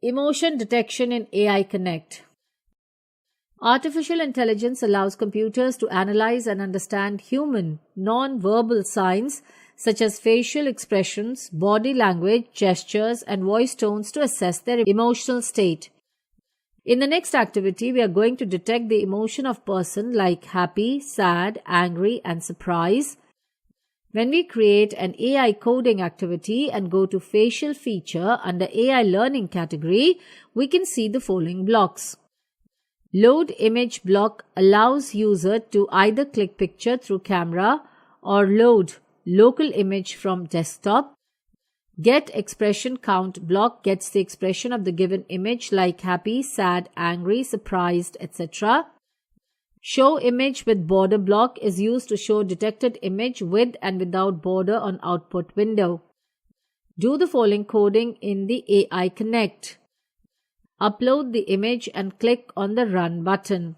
Emotion detection in AI Connect. Artificial intelligence allows computers to analyze and understand human, non-verbal signs such as facial expressions, body language, gestures, and voice tones to assess their emotional state. In the next activity, we are going to detect the emotion of person like happy, sad, angry, and surprise. When we create an AI coding activity and go to facial feature under AI learning category, we can see the following blocks. Load image block allows user to either click picture through camera or load local image from desktop. Get expression count block gets the expression of the given image like happy, sad, angry, surprised, etc. Show image with border block is used to show detected image with and without border on output window. Do the following coding in the AI Connect. Upload the image and click on the Run button.